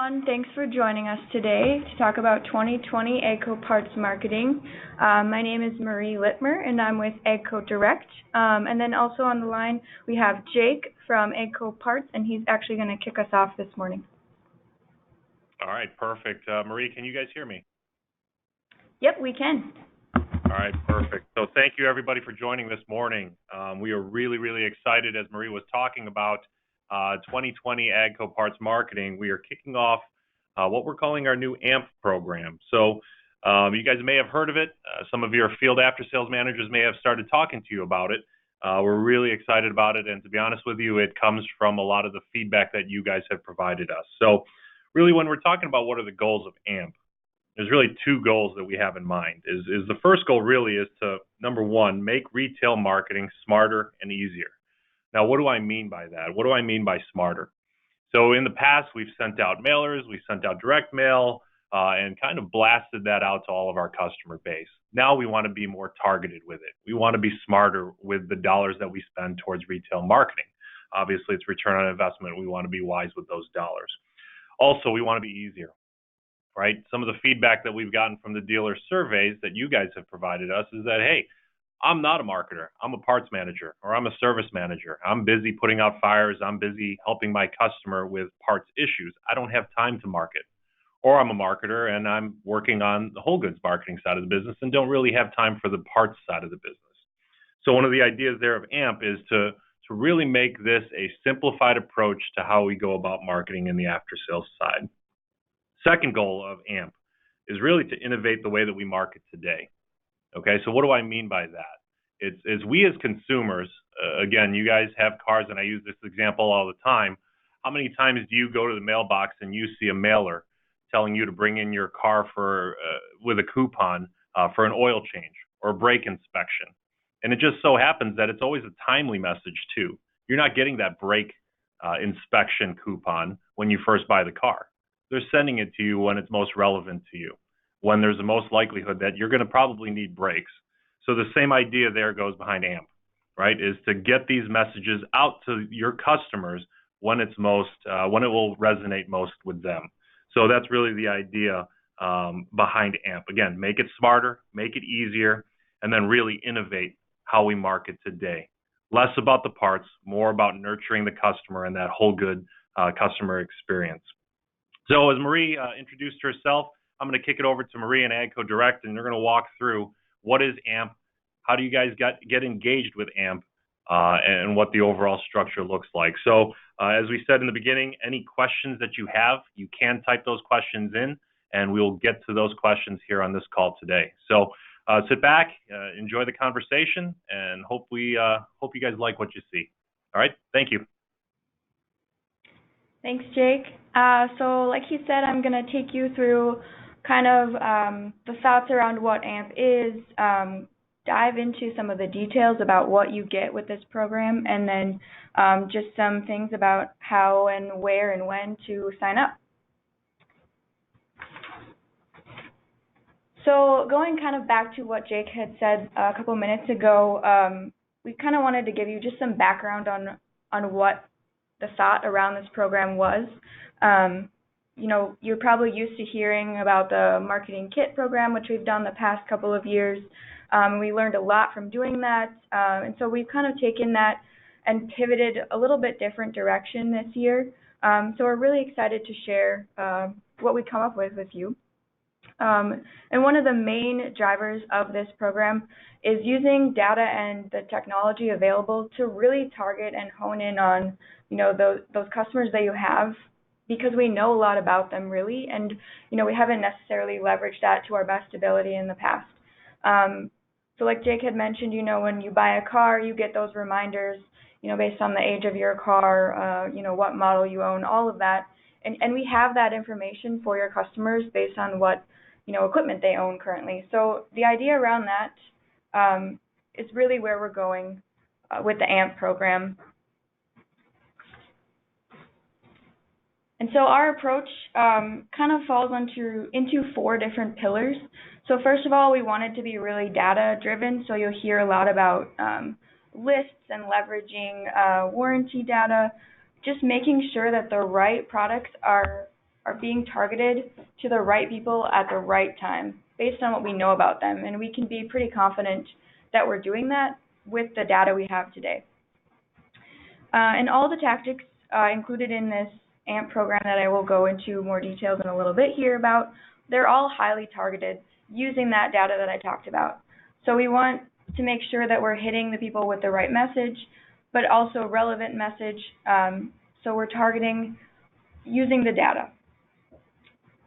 everyone. Thanks for joining us today to talk about 2020 AGCO Parts Marketing. My name is Marie Littmer, and I'm with AGCO Direct. And then also on the line, we have Jake from AGCO Parts, and he's actually going to kick us off this morning. All right, perfect. Marie, can you guys hear me? Yep, we can. All right, perfect. So thank you, everybody, for joining this morning. We are really excited, as Marie was talking about, 2020 AGCO Parts Marketing. We are kicking off what we're calling our new AMP program. So you guys may have heard of it. Some of your field after-sales managers may have started talking to you about it. We're really excited about it, and to be honest with you, it comes from a lot of the feedback that you guys have provided us. So really, when we're talking about what are the goals of AMP, there's really two goals that we have in mind. Is the first goal really is to, number one, make retail marketing smarter and easier. Now, what do I mean by that? What do I mean by smarter? So in the past, we've sent out mailers, we sent out direct mail, and kind of blasted that out to all of our customer base. Now we want to be more targeted with it. We want to be smarter with the dollars that we spend towards retail marketing. Obviously, it's return on investment. We want to be wise with those dollars. Also, we want to be easier, right? Some of the feedback that we've gotten from the dealer surveys that you guys have provided us is that, hey, I'm not a marketer. I'm a parts manager, or I'm a service manager. I'm busy putting out fires. I'm busy helping my customer with parts issues. I don't have time to market. Or I'm a marketer and I'm working on the whole goods marketing side of the business and don't really have time for the parts side of the business. So one of the ideas there of AMP is to really make this a simplified approach to how we go about marketing in the after-sales side. Second goal of AMP is really to innovate the way that we market today. Okay, so what do I mean by that? It's we as consumers, again, you guys have cars, and I use this example all the time. How many times do you go to the mailbox and you see a mailer telling you to bring in your car for with a coupon for an oil change or a brake inspection? And it just so happens that it's always a timely message, too. You're not getting that brake inspection coupon when you first buy the car. They're sending it to you when it's most relevant to you, when there's the most likelihood that you're going to probably need brakes. So the same idea there goes behind AMP, right, is to get these messages out to your customers when it's most, when it will resonate most with them. So that's really the idea behind AMP. Again, make it smarter, make it easier, and then really innovate how we market today. Less about the parts, more about nurturing the customer and that whole good customer experience. So as Marie introduced herself, I'm going to kick it over to Marie and AGCO Direct, and they're going to walk through what is AMP, how do you guys get engaged with AMP, and what the overall structure looks like. So as we said in the beginning, any questions that you have, you can type those questions in, and we'll get to those questions here on this call today. So sit back, enjoy the conversation, and hope you guys like what you see. All right, thank you. Thanks, Jake. So like he said, I'm going to take you through kind of the thoughts around what AMP is, dive into some of the details about what you get with this program, and then just some things about how and where and when to sign up. So going kind of back to what Jake had said a couple minutes ago, we kind of wanted to give you just some background on what the thought around this program was. You know, you're probably used to hearing about the marketing kit program, which we've done the past couple of years. We learned a lot from doing that, and so we've kind of taken that and pivoted a little bit different direction this year. So we're really excited to share what we come up with you. And one of the main drivers of this program is using data and the technology available to really target and hone in on, you know, those customers that you have, because we know a lot about them, really, and, you know, we haven't necessarily leveraged that to our best ability in the past. So like Jake had mentioned, you know, when you buy a car, you get those reminders, you know, based on the age of your car, you know, what model you own, all of that. And we have that information for your customers based on what, you know, equipment they own currently. So the idea around that is really where we're going with the AMP program. And so our approach kind of falls into four different pillars. So first of all, we want it to be really data-driven, so you'll hear a lot about lists and leveraging warranty data, just making sure that the right products are are being targeted to the right people at the right time based on what we know about them, and we can be pretty confident that we're doing that with the data we have today. And all the tactics included in this AMP program that I will go into more details in a little bit here about, they're all highly targeted using that data that I talked about. So we want to make sure that we're hitting the people with the right message, but also relevant message. So we're targeting using the data.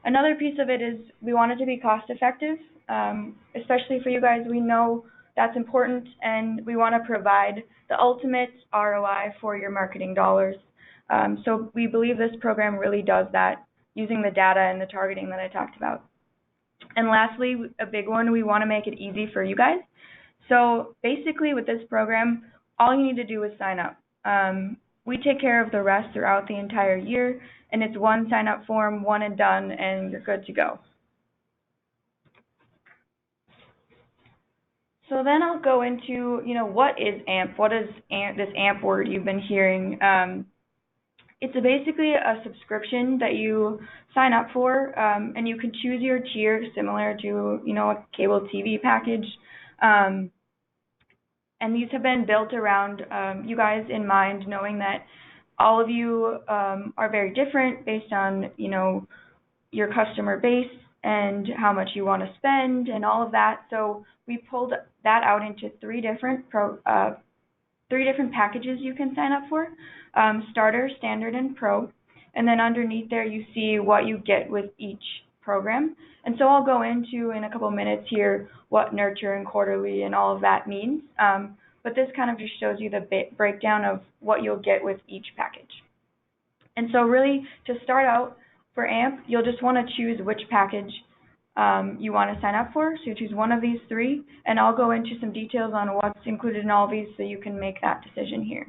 Another piece of it is we want it to be cost effective, especially for you guys. We know that's important, and we want to provide the ultimate ROI for your marketing dollars. So we believe this program really does that using the data and the targeting that I talked about. And lastly, a big one, we want to make it easy for you guys. So basically with this program, all you need to do is sign up. We take care of the rest throughout the entire year, and it's one sign-up form, one and done, and you're good to go. So then I'll go into, what is AMP? What is this AMP word you've been hearing? It's basically a subscription that you sign up for, and you can choose your tier similar to, a cable TV package. And these have been built around you guys in mind, knowing that all of you are very different based on, your customer base and how much you want to spend and all of that. So we pulled that out into three different packages you can sign up for, Starter, Standard, and Pro. And then underneath there you see what you get with each program. And so I'll go into in a couple minutes here what Nurture and Quarterly and all of that means. But this kind of just shows you the breakdown of what you'll get with each package. And so really, to start out for AMP, you'll just want to choose which package you want to sign up for. So you choose one of these three, and I'll go into some details on what's included in all of these so you can make that decision here.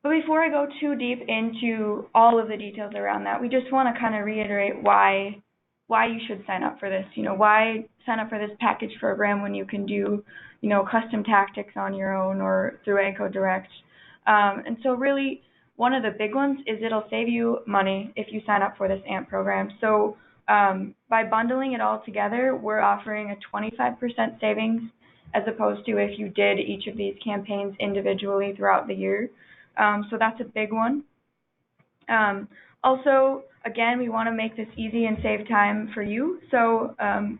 But before I go too deep into all of the details around that, we just want to kind of reiterate why you should sign up for this. Why sign up for this package program when you can do, custom tactics on your own or through AGCO Direct. And so really, one of the big ones is it'll save you money if you sign up for this AMP program. So by bundling it all together, we're offering a 25% savings as opposed to if you did each of these campaigns individually throughout the year. So that's a big one. Also, again, we want to make this easy and save time for you. So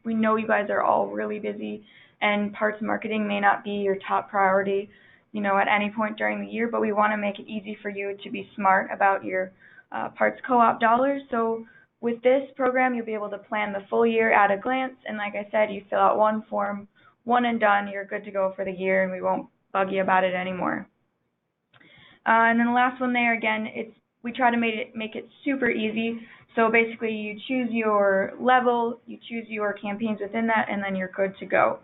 we know you guys are all really busy, and parts marketing may not be your top priority, at any point during the year, but we want to make it easy for you to be smart about your parts co-op dollars. So with this program, you'll be able to plan the full year at a glance, and like I said, you fill out one form, one and done, you're good to go for the year, and we won't bug you about it anymore. And then the last one there, again, we try to make it super easy. So basically, you choose your level, you choose your campaigns within that, and then you're good to go.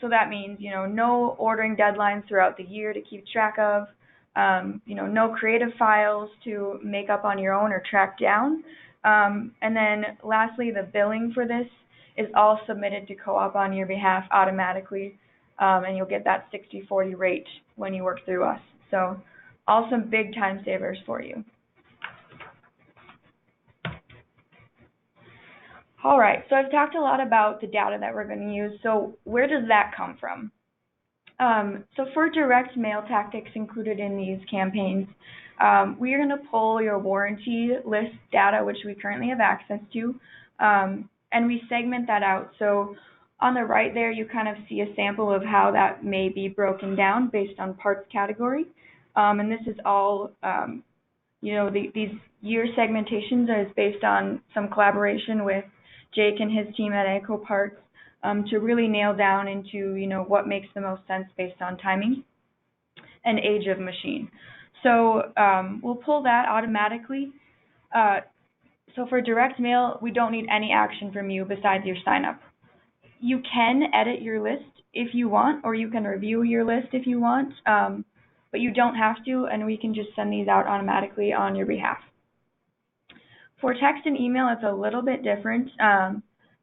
So that means, no ordering deadlines throughout the year to keep track of, no creative files to make up on your own or track down. And then lastly, the billing for this is all submitted to Co-op on your behalf automatically, and you'll get that 60/40 rate when you work through us. So all some big time savers for you. All right, so I've talked a lot about the data that we're going to use. So where does that come from? So for direct mail tactics included in these campaigns, we are going to pull your warranty list data, which we currently have access to, and we segment that out. So on the right there, you kind of see a sample of how that may be broken down based on parts category. And this is all, these year segmentations is based on some collaboration with Jake and his team at AGCO Parts to really nail down into, what makes the most sense based on timing and age of machine. So we'll pull that automatically. So for direct mail, we don't need any action from you besides your sign up. You can edit your list if you want, or you can review your list if you want, but you don't have to, and we can just send these out automatically on your behalf. For text and email, it's a little bit different,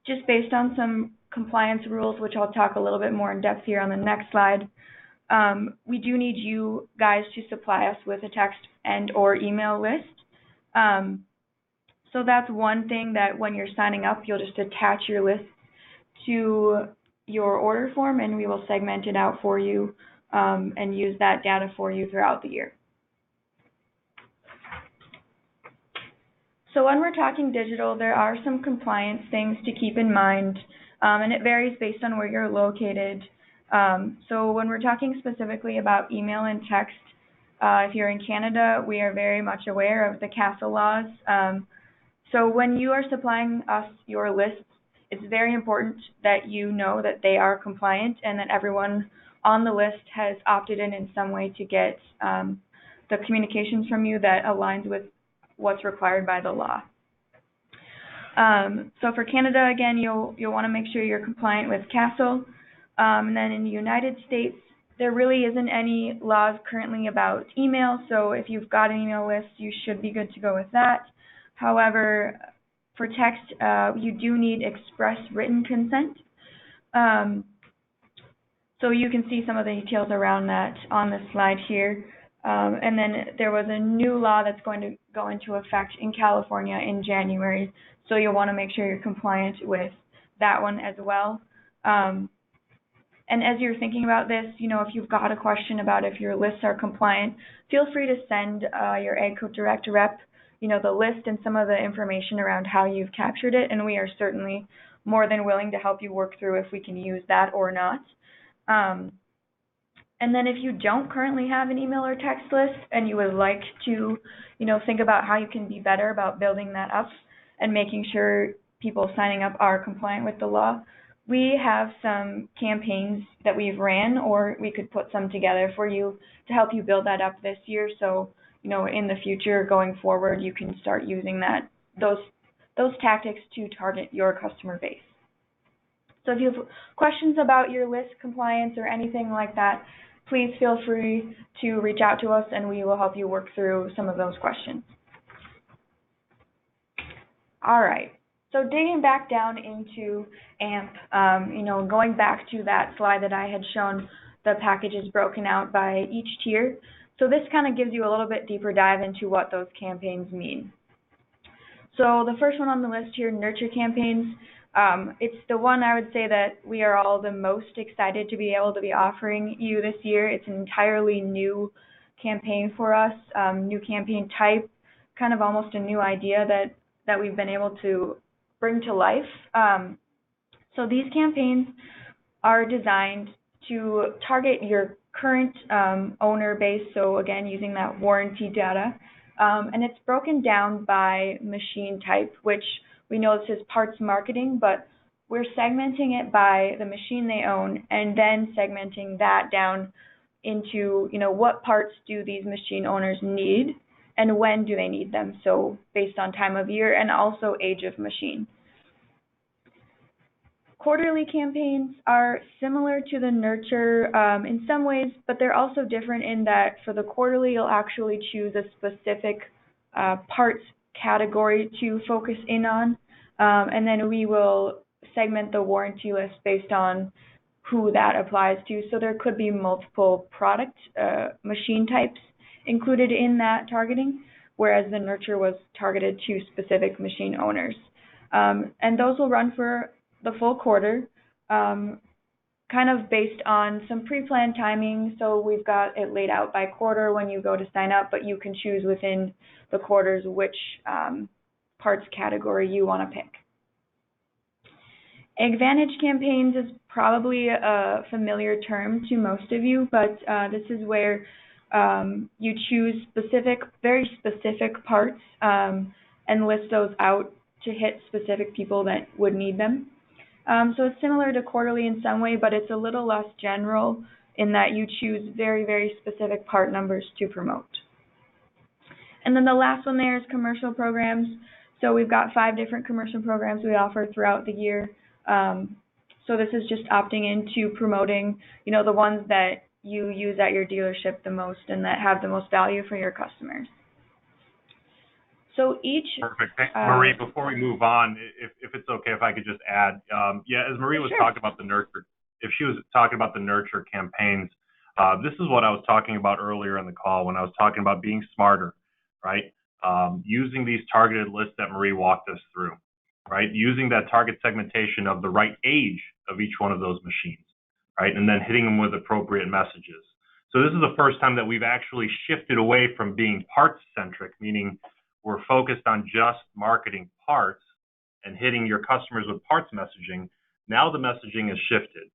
just based on some compliance rules, which I'll talk a little bit more in depth here on the next slide. We do need you guys to supply us with a text and or email list. So that's one thing that when you're signing up, you'll just attach your list to your order form, and we will segment it out for you and use that data for you throughout the year. So when we're talking digital, there are some compliance things to keep in mind, and it varies based on where you're located. So when we're talking specifically about email and text, if you're in Canada, we are very much aware of the CASL laws. So when you are supplying us your lists, it's very important that you know that they are compliant and that everyone on the list has opted in some way to get the communications from you that aligns with what's required by the law. So for Canada, again, you'll want to make sure you're compliant with CASL. And then in the United States, there really isn't any laws currently about email, so if you've got an email list, you should be good to go with that. However, for text, you do need express written consent. So you can see some of the details around that on the slide here. And then there was a new law that's going to go into effect in California in January, so you'll want to make sure you're compliant with that one as well. And as you're thinking about this, if you've got a question about if your lists are compliant, feel free to send your AGCO Direct rep, the list and some of the information around how you've captured it, and we are certainly more than willing to help you work through if we can use that or not. And then if you don't currently have an email or text list and you would like to, think about how you can be better about building that up and making sure people signing up are compliant with the law, we have some campaigns that we've ran, or we could put some together for you to help you build that up this year. So, in the future going forward, you can start using those tactics to target your customer base. So if you have questions about your list compliance or anything like that, please feel free to reach out to us and we will help you work through some of those questions. All right. So digging back down into AMP, going back to that slide that I had shown, the packages broken out by each tier. So this kind of gives you a little bit deeper dive into what those campaigns mean. So the first one on the list here, nurture campaigns. It's the one I would say that we are all the most excited to be able to be offering you this year. It's an entirely new campaign for us, new campaign type, kind of almost a new idea that we've been able to bring to life. So these campaigns are designed to target your current owner base, so again, using that warranty data. And it's broken down by machine type, which we know this is parts marketing, but we're segmenting it by the machine they own and then segmenting that down into, what parts do these machine owners need and when do they need them, so based on time of year and also age of machine. Quarterly campaigns are similar to the nurture in some ways, but they're also different in that for the quarterly, you'll actually choose a specific parts category to focus in on, and then we will segment the warranty list based on who that applies to. So there could be multiple product machine types included in that targeting, whereas the nurture was targeted to specific machine owners. And those will run for the full quarter, kind of based on some pre-planned timing. So we've got it laid out by quarter when you go to sign up, but you can choose within the quarters which parts category you want to pick. AgVantage campaigns is probably a familiar term to most of you, but this is where you choose very specific parts and list those out to hit specific people that would need them. So it's similar to quarterly in some way, but it's a little less general in that you choose very, very specific part numbers to promote. And then the last one there is commercial programs. So we've got 5 different commercial programs we offer throughout the year. So this is just opting into promoting, the ones that you use at your dealership the most and that have the most value for your customers. So each... Perfect. Marie, before we move on, if it's okay if I could just add, as Marie was Sure. talking about the nurture, if she was talking about the nurture campaigns, This is what I was talking about earlier in the call when I was talking about being smarter, right? Using these targeted lists that Marie walked us through, right? Using that target segmentation of the right age of each one of those machines, right? And then hitting them with appropriate messages. So this is the first time that we've actually shifted away from being parts-centric, meaning we're focused on just marketing parts and hitting your customers with parts messaging. Now the messaging is shifted,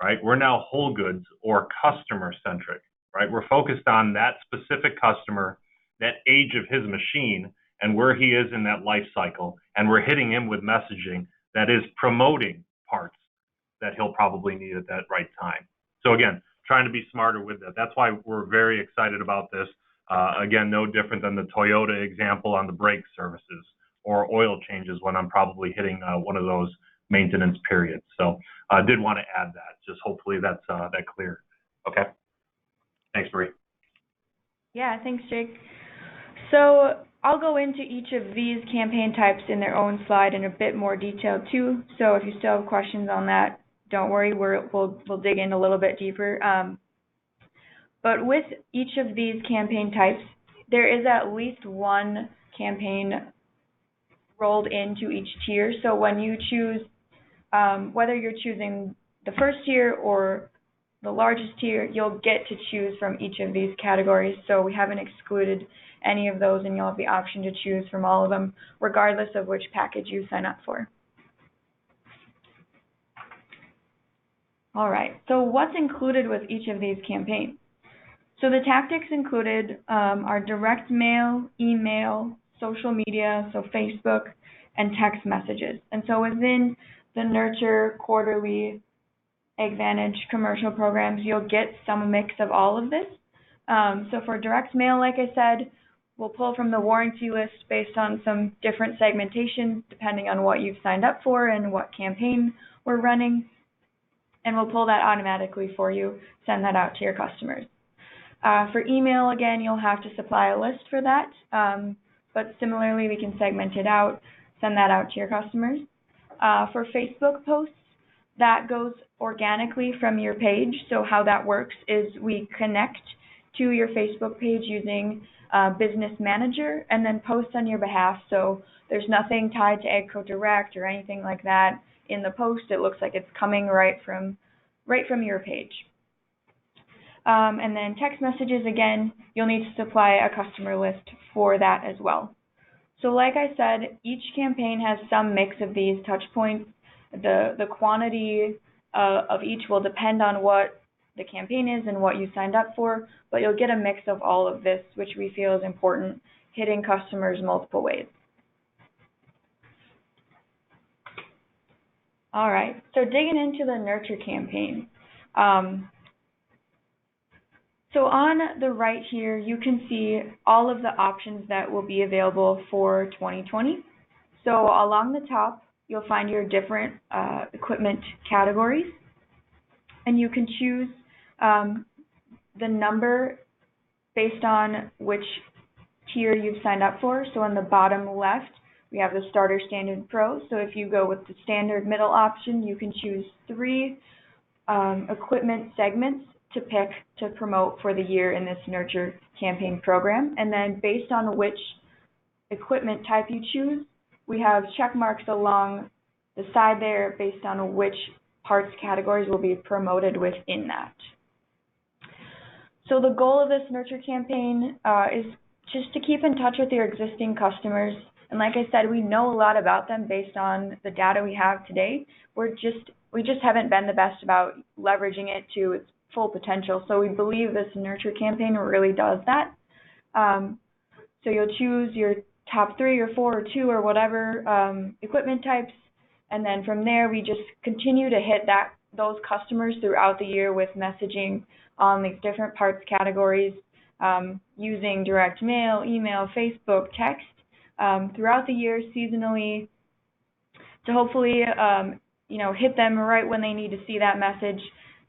right? We're now whole goods or customer-centric, right? We're focused on that specific customer, that age of his machine, and where he is in that life cycle, and we're hitting him with messaging that is promoting parts that he'll probably need at that right time. So again, trying to be smarter with that. That's why we're very excited about this. Again, no different than the Toyota example on the brake services or oil changes when I'm probably hitting one of those maintenance periods. So I did want to add that. Just hopefully that's that clear. Okay. Thanks, Marie. Yeah, thanks, Jake. So I'll go into each of these campaign types in their own slide in a bit more detail too. So if you still have questions on that, don't worry, we'll dig in a little bit deeper. But with each of these campaign types, there is at least one campaign rolled into each tier. So when you choose, whether you're choosing the first tier or the largest tier, you'll get to choose from each of these categories. So we haven't excluded any of those, and you'll have the option to choose from all of them, regardless of which package you sign up for. All right, so what's included with each of these campaigns? So the tactics included are direct mail, email, social media, so Facebook, and text messages. And so within the Nurture quarterly AgVantage commercial programs, you'll get some mix of all of this. So for direct mail, like I said, we'll pull from the warranty list based on some different segmentation depending on what you've signed up for and what campaign we're running. And we'll pull that automatically for you, send that out to your customers. For email, again, you'll have to supply a list for that, but similarly, we can segment it out, send that out to your customers. For Facebook posts, that goes organically from your page. So how that works is we connect to your Facebook page using Business Manager and then post on your behalf. So there's nothing tied to AGCO Direct or anything like that in the post. It looks like it's coming right from your page. And then text messages, again, you'll need to supply a customer list for that as well. So like I said, each campaign has some mix of these touch points. The quantity of each will depend on what the campaign is and what you signed up for, but you'll get a mix of all of this, which we feel is important, hitting customers multiple ways. All right, so digging into the Nurture campaign. So on the right here, you can see all of the options that will be available for 2020. So along the top, you'll find your different equipment categories, and you can choose the number based on which tier you've signed up for. So on the bottom left, we have the Starter, Standard, Pro. So if you go with the Standard middle option, you can choose 3 equipment segments to pick to promote for the year in this Nurture campaign program. And then based on which equipment type you choose, we have check marks along the side there based on which parts categories will be promoted within that. So the goal of this Nurture campaign is just to keep in touch with your existing customers. And like I said, we know a lot about them based on the data we have today. We just haven't been the best about leveraging it to its full potential. So we believe this Nurture campaign really does that. So you'll choose your top 3 or 4 or 2 or whatever equipment types, and then from there we just continue to hit those customers throughout the year with messaging on these different parts categories using direct mail, email, Facebook, text throughout the year seasonally to hopefully hit them right when they need to see that message,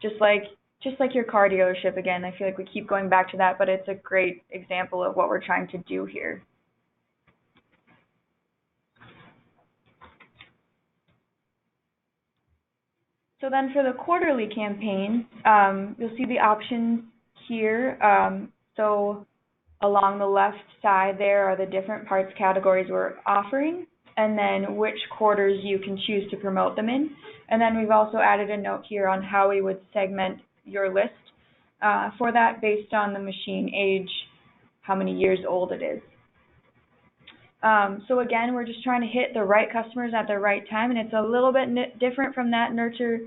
just like your car dealership. Again, I feel like we keep going back to that, but it's a great example of what we're trying to do here. So So then for the quarterly campaigns, you'll see the options here. So along the left side there are the different parts categories we're offering, and then which quarters you can choose to promote them in. And then we've also added a note here on how we would segment your list for that based on the machine age, how many years old it is. So again, we're just trying to hit the right customers at the right time, and it's a little bit different from that nurture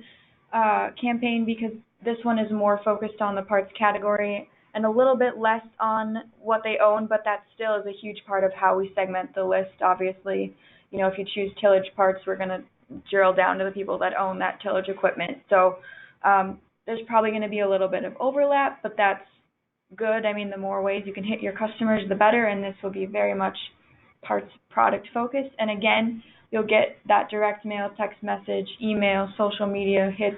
campaign because this one is more focused on the parts category and a little bit less on what they own, but that still is a huge part of how we segment the list. Obviously, you know, if you choose tillage parts, we're going to drill down to the people that own that tillage equipment. So there's probably going to be a little bit of overlap, but that's good. I mean, the more ways you can hit your customers, the better, and this will be very much parts product focused. And again, you'll get that direct mail, text message, email, social media hits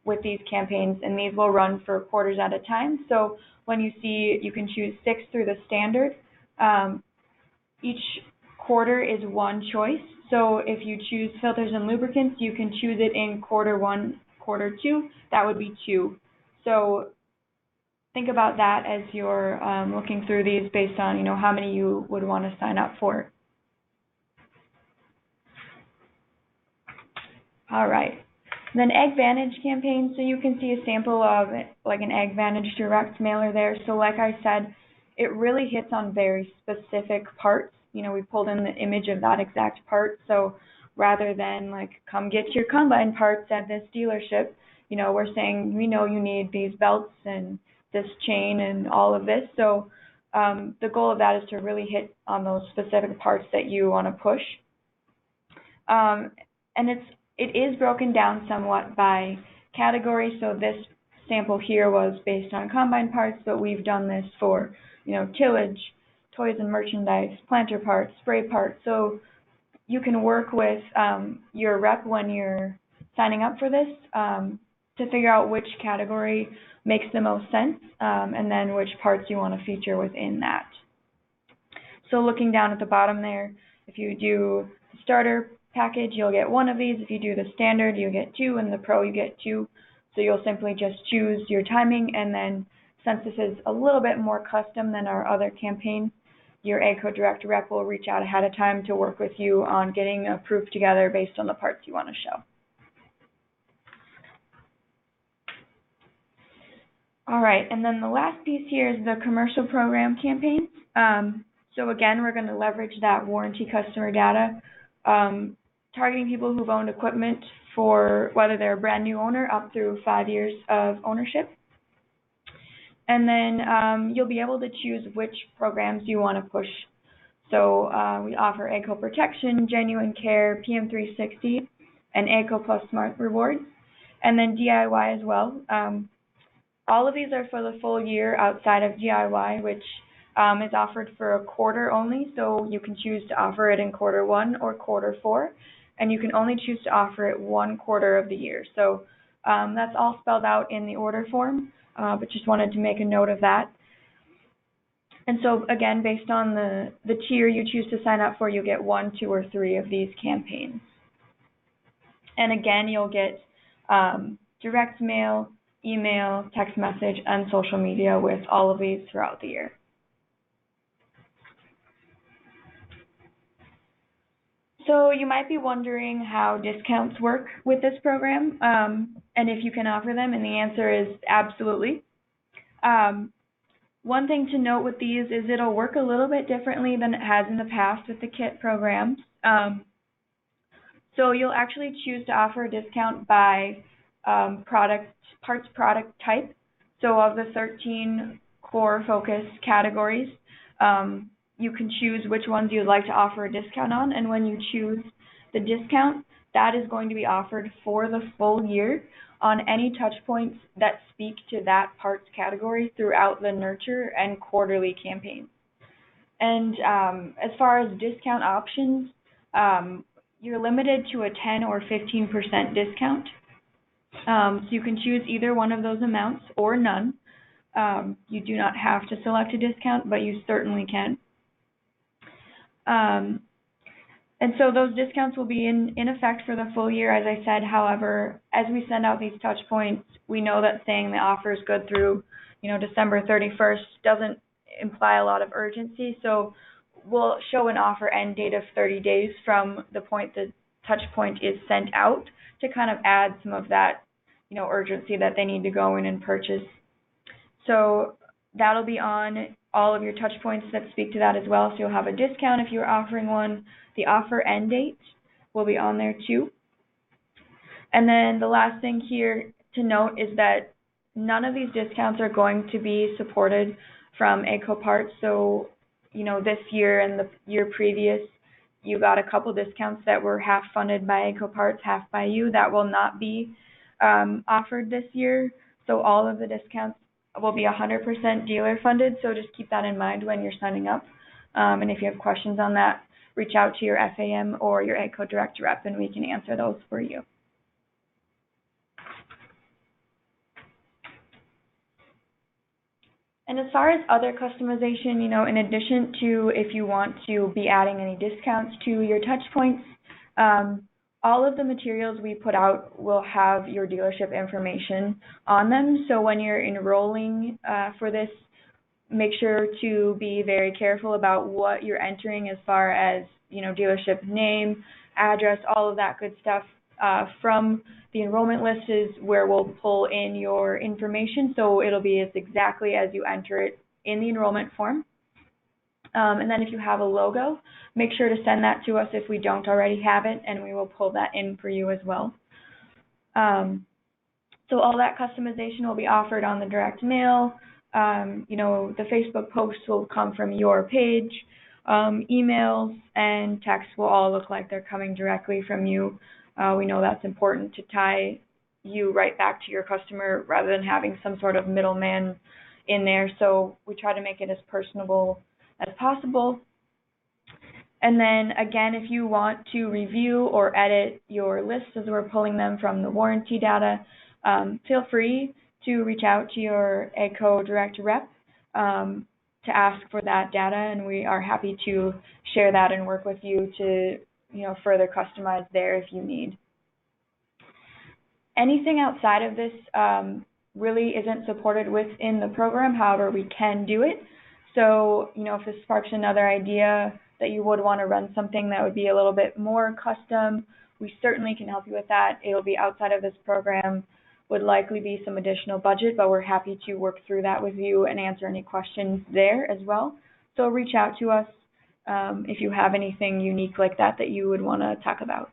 with these campaigns, and these will run for quarters at a time. So when you see, you can choose 6 through the standard. Each quarter is one choice. So if you choose filters and lubricants, you can choose it in quarter 1, quarter 2. That would be 2. So think about that as you're looking through these based on, you know, how many you would want to sign up for. All right. Then AgVantage campaign, so you can see a sample of like an AgVantage direct mailer there. So like I said, it really hits on very specific parts. You know, we pulled in the image of that exact part. So rather than like, come get your combine parts at this dealership, you know, we're saying, we know you need these belts and this chain and all of this. So the goal of that is to really hit on those specific parts that you want to push. And it is broken down somewhat by category. So this sample here was based on combine parts, but we've done this for, you know, tillage, toys and merchandise, planter parts, spray parts. So you can work with your rep when you're signing up for this to figure out which category makes the most sense, and then which parts you want to feature within that. So looking down at the bottom there, if you do the starter package, you'll get 1 of these. If you do the standard, you get 2, and the pro, you get 2. So you'll simply just choose your timing, and then since this is a little bit more custom than our other campaign, your AGCO Direct rep will reach out ahead of time to work with you on getting a proof together based on the parts you want to show. All right, and then the last piece here is the commercial program campaign. So again, we're going to leverage that warranty customer data, targeting people who've owned equipment for whether they're a brand new owner up through 5 years of ownership. And then you'll be able to choose which programs you want to push. So we offer AGCO Protection, Genuine Care, PM360, and AGCO Plus Smart Rewards, and then DIY as well. All of these are for the full year outside of DIY, which is offered for a quarter only. So you can choose to offer it in quarter 1 or quarter 4, and you can only choose to offer it 1 quarter of the year. So that's all spelled out in the order form, but just wanted to make a note of that. And so again, based on the tier you choose to sign up for, you'll get 1, 2, or 3 of these campaigns. And again, you'll get direct mail, email, text message, and social media with all of these throughout the year. So you might be wondering how discounts work with this program, and if you can offer them, and the answer is absolutely. One thing to note with these is it'll work a little bit differently than it has in the past with the kit programs. So you'll actually choose to offer a discount by parts product type. So of the 13 core focus categories, you can choose which ones you'd like to offer a discount on, and when you choose the discount, that is going to be offered for the full year on any touch points that speak to that parts category throughout the nurture and quarterly campaigns. And as far as discount options, you're limited to a 10 or 15% discount. So you can choose either one of those amounts or none. You do not have to select a discount, but you certainly can. And so those discounts will be in effect for the full year, as I said. However, as we send out these touch points, we know that saying the offer is good through, December 31st doesn't imply a lot of urgency. So we'll show an offer end date of 30 days from the point the touch point is sent out to kind of add some of that, urgency that they need to go in and purchase. So that'll be on all of your touch points that speak to that as well. So you'll have a discount if you're offering one. The offer end date will be on there too. And then the last thing here to note is that none of these discounts are going to be supported from AGCO Parts. So, this year and the year previous, you got a couple discounts that were half funded by AGCO Parts, half by you. That will not be offered this year. So all of the discounts will be 100% dealer funded. So just keep that in mind when you're signing up. And if you have questions on that, reach out to your FAM or your AGCO direct rep and we can answer those for you. And as far as other customization, in addition to if you want to be adding any discounts to your touch points, all of the materials we put out will have your dealership information on them. So when you're enrolling for this, make sure to be very careful about what you're entering as far as, dealership name, address, all of that good stuff. From the enrollment list is where we'll pull in your information, so it'll be as exactly as you enter it in the enrollment form. And then if you have a logo, make sure to send that to us if we don't already have it, and we will pull that in for you as well. So all that customization will be offered on the direct mail. The Facebook posts will come from your page. Emails and texts will all look like they're coming directly from you. We know that's important to tie you right back to your customer rather than having some sort of middleman in there. So we try to make it as personable as possible. And then again, if you want to review or edit your lists as we're pulling them from the warranty data, feel free to reach out to your AGCO direct rep to ask for that data, and we are happy to share that and work with you to further customize there if you need. Anything outside of this really isn't supported within the program. However, we can do it. So, if this sparks another idea that you would want to run something that would be a little bit more custom, we certainly can help you with that. It'll be outside of this program, would likely be some additional budget, but we're happy to work through that with you and answer any questions there as well. So reach out to us if you have anything unique like that you would want to talk about.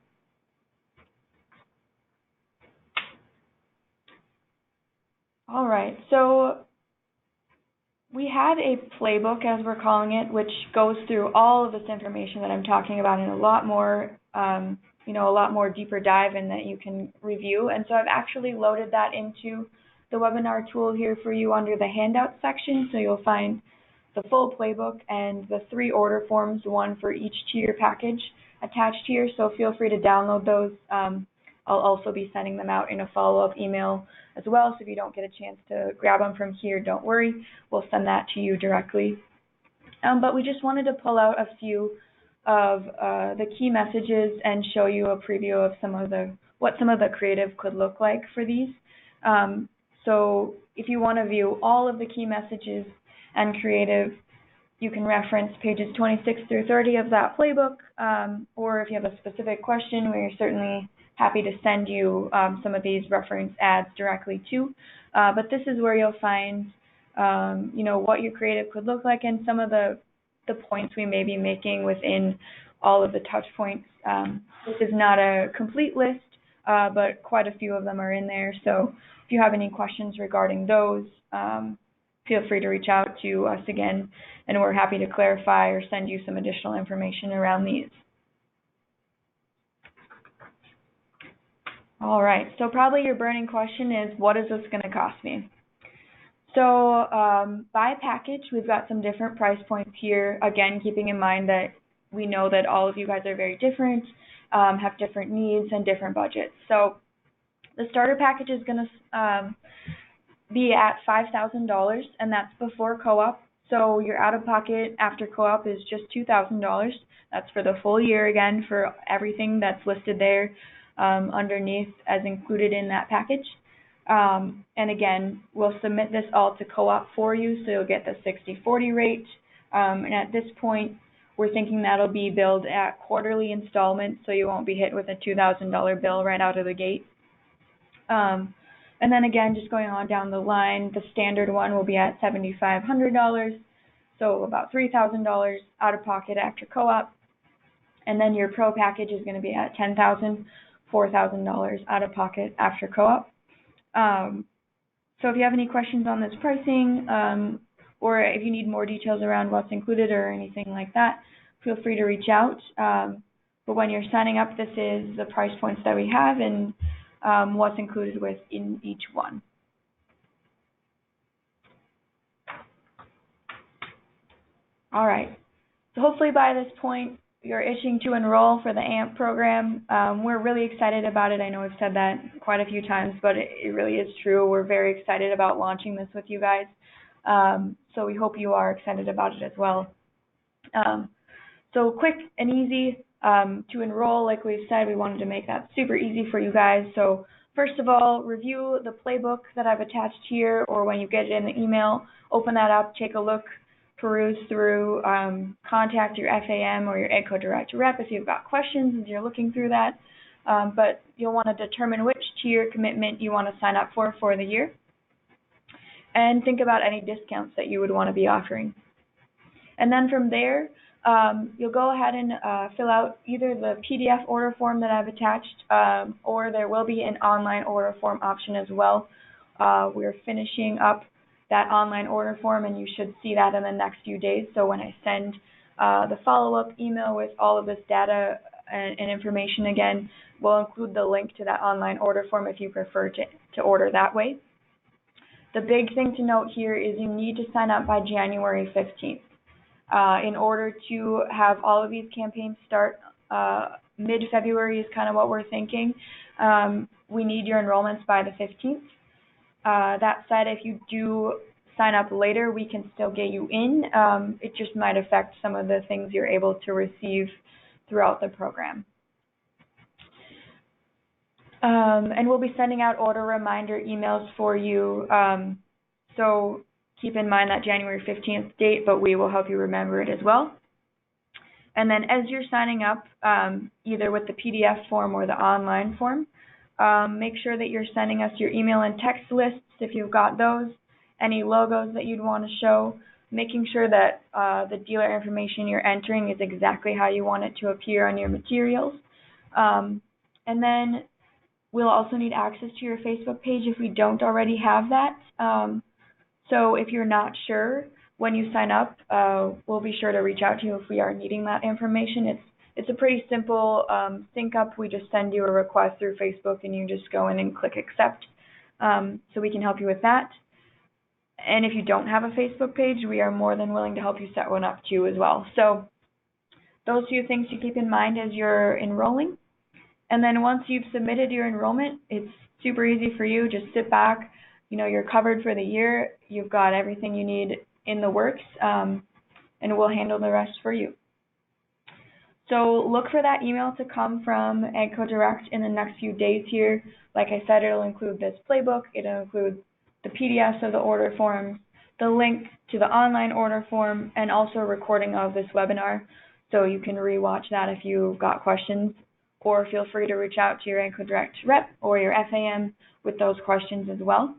All right, so we have a playbook, as we're calling it, which goes through all of this information that I'm talking about in a lot more, a lot more deeper dive and that you can review. And so I've actually loaded that into the webinar tool here for you under the handout section. So you'll find the full playbook and the 3 order forms, one for each tier package attached here. So feel free to download those. I'll also be sending them out in a follow-up email as well. So if you don't get a chance to grab them from here, don't worry. We'll send that to you directly. But we just wanted to pull out a few of the key messages and show you a preview of what some of the creative could look like for these. So if you want to view all of the key messages and creative, you can reference pages 26 through 30 of that playbook, or if you have a specific question, we're certainly happy to send you some of these reference ads directly to. But this is where you'll find, what your creative could look like and some of the points we may be making within all of the touch points. This is not a complete list, but quite a few of them are in there. So if you have any questions regarding those, feel free to reach out to us again, and we're happy to clarify or send you some additional information around these. All right, so probably your burning question is, what is this going to cost me? So by package, we've got some different price points here. Again, keeping in mind that we know that all of you guys are very different, have different needs and different budgets. So the starter package is going to be at $5,000, and that's before co-op. So your out-of-pocket after co-op is just $2,000. That's for the full year again for everything that's listed there underneath as included in that package. And again, we'll submit this all to co-op for you, so you'll get the 60/40 rate. And at this point, we're thinking that'll be billed at quarterly installments, so you won't be hit with a $2,000 bill right out of the gate. And then again, just going on down the line, the standard one will be at $7,500, so about $3,000 out of pocket after co-op. And then your pro package is going to be at $10,000, $4,000 out of pocket after co-op. So if you have any questions on this pricing, or if you need more details around what's included or anything like that, feel free to reach out. But when you're signing up, this is the price points that we have and what's included within each one. All right, so hopefully by this point, you're itching to enroll for the AMP program. We're really excited about it. I know I've said that quite a few times, but it really is true. We're very excited about launching this with you guys. So we hope you are excited about it as well. So quick and easy to enroll. Like we've said, we wanted to make that super easy for you guys. So first of all, review the playbook that I've attached here, or when you get it in the email, open that up, take a look, peruse through, contact your FAM or your AGCO Direct Rep if you've got questions as you're looking through that. But you'll want to determine which tier commitment you want to sign up for the year. And think about any discounts that you would want to be offering. And then from there, you'll go ahead and fill out either the PDF order form that I've attached, or there will be an online order form option as well. We're finishing up that online order form, and you should see that in the next few days. So when I send the follow-up email with all of this data and information again, we'll include the link to that online order form if you prefer to order that way. The big thing to note here is you need to sign up by January 15th. In order to have all of these campaigns start mid-February is kind of what we're thinking. We need your enrollments by the 15th. That said, if you do sign up later, we can still get you in. It just might affect some of the things you're able to receive throughout the program. And we'll be sending out order reminder emails for you. So keep in mind that January 15th date, but we will help you remember it as well. And then as you're signing up, either with the PDF form or the online form, make sure that you're sending us your email and text lists if you've got those, any logos that you'd want to show, making sure that the dealer information you're entering is exactly how you want it to appear on your materials. And then we'll also need access to your Facebook page if we don't already have that. So if you're not sure when you sign up, we'll be sure to reach out to you if we are needing that information. It's a pretty simple sync up. We just send you a request through Facebook and you just go in and click accept. So we can help you with that. And if you don't have a Facebook page, we are more than willing to help you set one up too as well. So those few things to keep in mind as you're enrolling. And then once you've submitted your enrollment, it's super easy for you. Just sit back. You know, you're covered for the year. You've got everything you need in the works, and we'll handle the rest for you. So look for that email to come from AGCO Direct in the next few days here. Like I said, it'll include this playbook. It'll include the PDFs of the order forms, the link to the online order form, and also a recording of this webinar. So you can rewatch that if you've got questions, or feel free to reach out to your AGCO Direct rep or your FAM with those questions as well.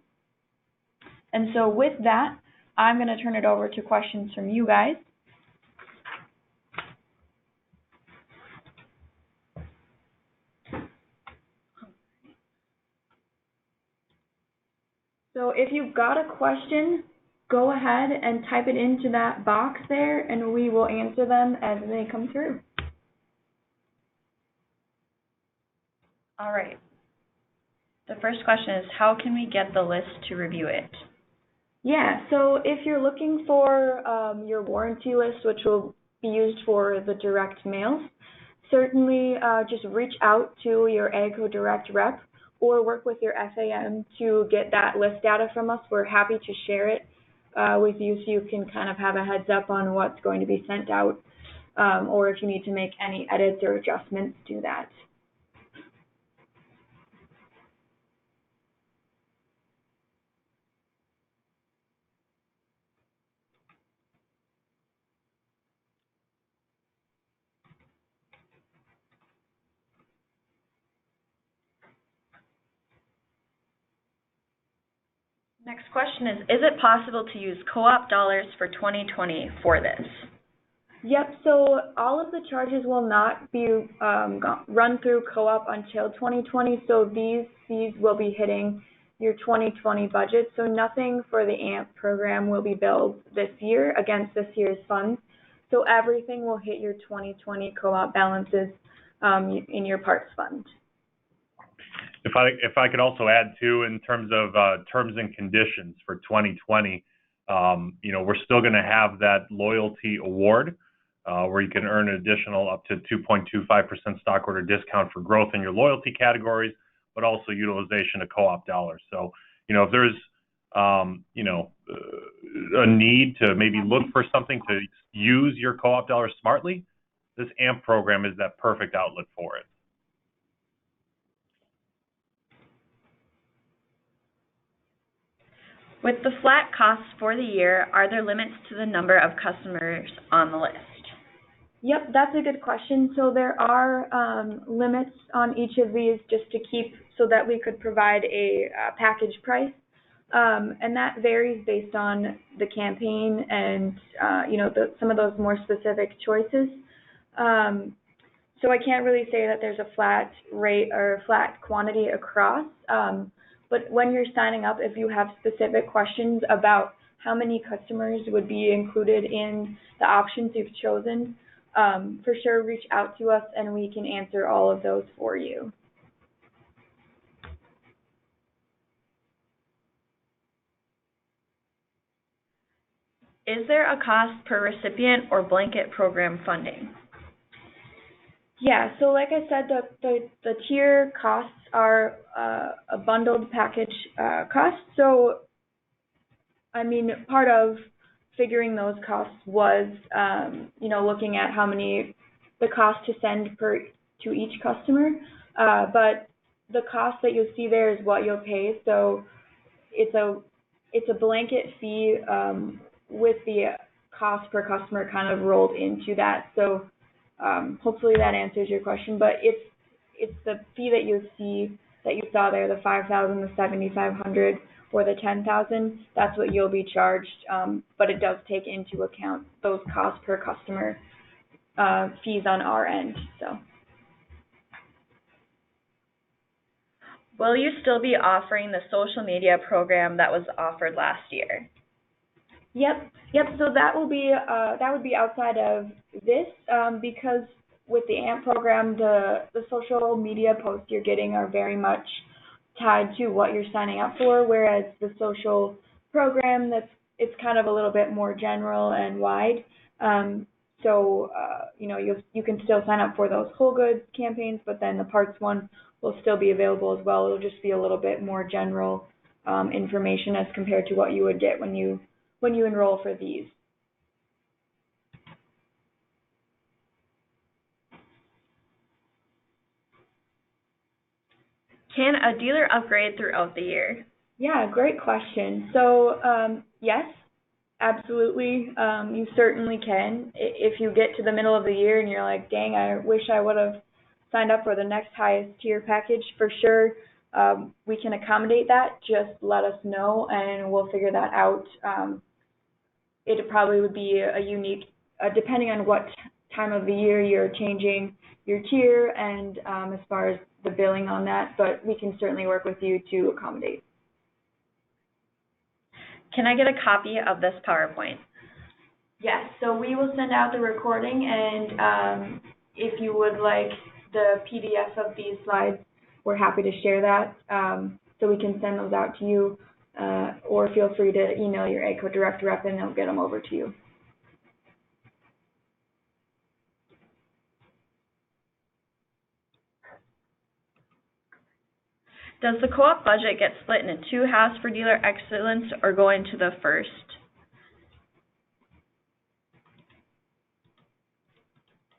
And so with that, I'm going to turn it over to questions from you guys. So if you've got a question, go ahead and type it into that box there, and we will answer them as they come through. All right. The first question is, how can we get the list to review it? Yeah, so if you're looking for your warranty list, which will be used for the direct mails, certainly just reach out to your AGCO Direct rep or work with your FAM to get that list data from us. We're happy to share it with you so you can kind of have a heads up on what's going to be sent out, or if you need to make any edits or adjustments to that. Next question is it possible to use co-op dollars for 2020 for this? Yep, so all of the charges will not be run through co-op until 2020, so these fees will be hitting your 2020 budget, so nothing for the AMP program will be billed this year against this year's funds, so everything will hit your 2020 co-op balances in your parks fund. If I could also add too, in terms of terms and conditions for 2020, we're still going to have that loyalty award where you can earn an additional up to 2.25% stock order discount for growth in your loyalty categories, but also utilization of co-op dollars. So, if there's a need to maybe look for something to use your co-op dollars smartly, this AMP program is that perfect outlet for it. With the flat costs for the year, are there limits to the number of customers on the list? Yep, that's a good question. So there are limits on each of these just to keep so that we could provide a package price. And that varies based on the campaign and, some of those more specific choices. So I can't really say that there's a flat rate or flat quantity across. But when you're signing up, if you have specific questions about how many customers would be included in the options you've chosen, for sure reach out to us and we can answer all of those for you. Is there a cost per recipient or blanket program funding? Yeah, so like I said, the tier costs are a bundled package cost. So, part of figuring those costs was, looking at how many the cost to send to each customer. But the cost that you'll see there is what you'll pay. So it's a blanket fee with the cost per customer kind of rolled into that. So hopefully that answers your question, but it's the fee that you saw there, the $5,000, the $7,500, or the $10,000. That's what you'll be charged, but it does take into account those costs per customer fees on our end. So, will you still be offering the social media program that was offered last year? Yep. So that would be outside of this because with the AMP program, the social media posts you're getting are very much tied to what you're signing up for, whereas the social program it's kind of a little bit more general and wide. So you can still sign up for those whole goods campaigns, but then the parts one will still be available as well. It'll just be a little bit more general information as compared to what you would get when you enroll for these. Can a dealer upgrade throughout the year? Yeah, great question. So yes, absolutely. You certainly can. If you get to the middle of the year and you're like, dang, I wish I would have signed up for the next highest tier package, for sure we can accommodate that. Just let us know and we'll figure that out. It probably would be a unique, depending on what time of the year you're changing your tier and as far as the billing on that, but we can certainly work with you to accommodate. Can I get a copy of this PowerPoint? Yes, so we will send out the recording, and if you would like the PDF of these slides, we're happy to share that, so we can send those out to you, or feel free to email your AGCO direct rep and they'll get them over to you. Does the co-op budget get split into two halves for dealer excellence or go into the first?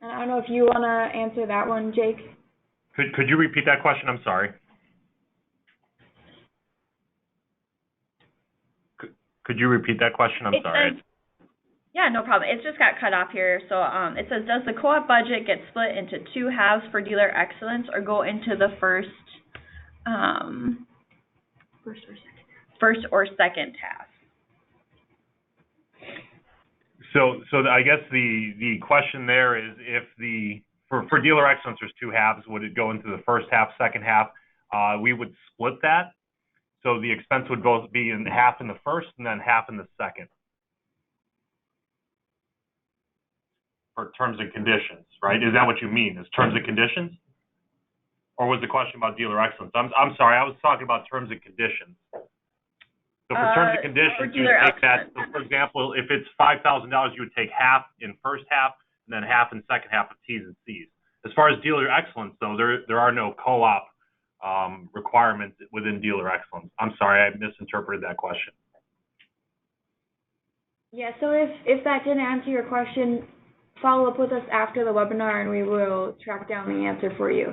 And I don't know if you want to answer that one, Jake. Could you repeat that question? I'm sorry. Could you repeat that question? I'm sorry. Yeah, no problem. It just got cut off here. So it says, does the co-op budget get split into two halves for dealer excellence or go into the first or second half? So I guess the question there is if for dealer excellence there's two halves, would it go into the first half, second half? We would split that. So the expense would both be in half in the first and then half in the second. For terms and conditions, right? Is that what you mean? Is terms and conditions? Or was the question about dealer excellence? I'm sorry, I was talking about terms and conditions. So for terms and conditions, you would take that. So for example, if it's $5,000, you would take half in first half and then half in second half of T's and C's. As far as dealer excellence, though, there are no co-op requirements within dealer excellence. I'm sorry, I misinterpreted that question. Yeah, so if that didn't answer your question, follow up with us after the webinar and we will track down the answer for you.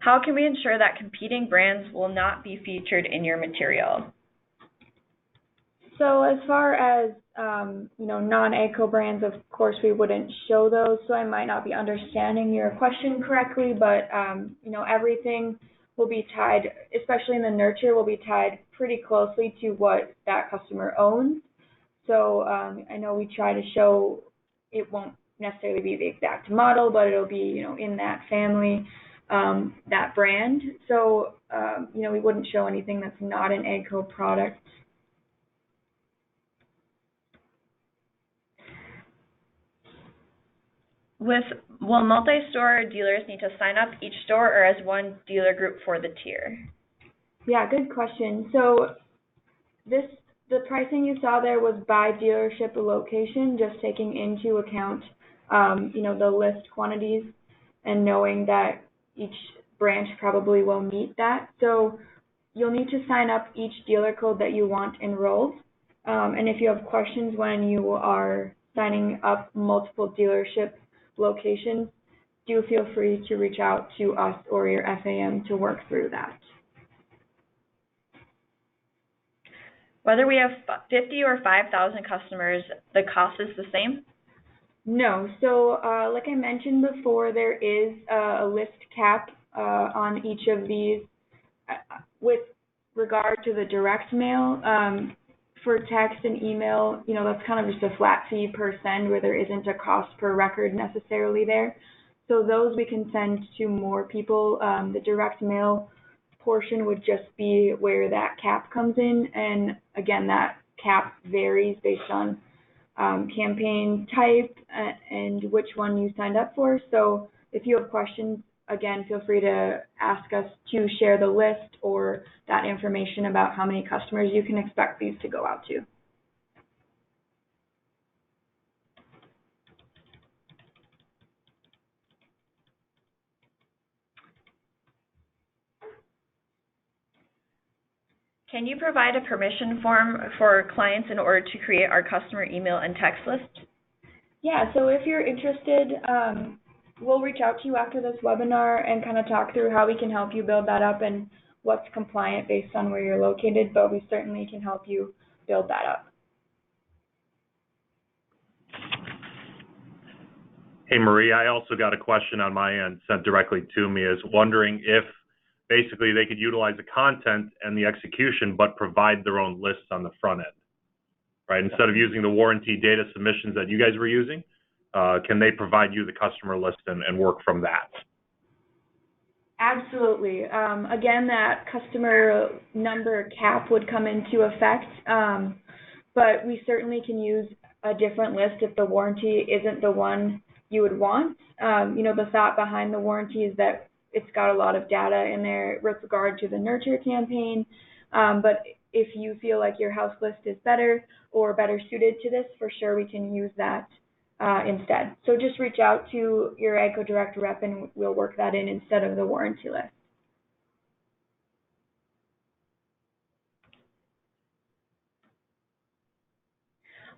How can we ensure that competing brands will not be featured in your material? So as far as non-AGCO brands, of course we wouldn't show those, so I might not be understanding your question correctly, but everything will be tied, especially in the nurture, will be tied pretty closely to what that customer owns. So I know we try to show it won't necessarily be the exact model, but it'll be in that family, that brand. So we wouldn't show anything that's not an AGCO product. Will multi-store dealers need to sign up each store or as one dealer group for the tier? Yeah, good question. So the pricing you saw there was by dealership location, just taking into account the list quantities and knowing that each branch probably will meet that. So you'll need to sign up each dealer code that you want enrolled. And if you have questions when you are signing up multiple dealership locations, do feel free to reach out to us or your FAM to work through that. Whether we have 50 or 5,000 customers, the cost is the same? No. So like I mentioned before, there is a list cap on each of these. With regard to the direct mail, for text and email, that's kind of just a flat fee per send where there isn't a cost per record necessarily there. So those we can send to more people. The direct mail portion would just be where that cap comes in. And again, that cap varies based on campaign type and which one you signed up for. So if you have questions, again, feel free to ask us to share the list or that information about how many customers you can expect these to go out to. Can you provide a permission form for clients in order to create our customer email and text list? Yeah, so if you're interested, we'll reach out to you after this webinar and kind of talk through how we can help you build that up and what's compliant based on where you're located, but we certainly can help you build that up. Hey, Marie, I also got a question on my end sent directly to me, is wondering if basically they could utilize the content and the execution but provide their own lists on the front end, right? Instead of using the warranty data submissions that you guys were using, can they provide you the customer list and work from that? Absolutely. Again, that customer number cap would come into effect, but we certainly can use a different list if the warranty isn't the one you would want. The thought behind the warranty is that it's got a lot of data in there with regard to the nurture campaign, but if you feel like your house list is better or better suited to this, for sure we can use that instead. So just reach out to your AGCO Direct rep and we'll work that in instead of the warranty list.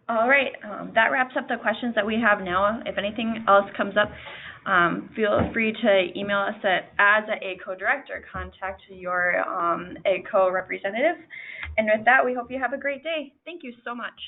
All right, that wraps up the questions that we have now. If anything else comes up, feel free to email us as an AGCO director. Contact your AGCO representative. And with that, we hope you have a great day. Thank you so much.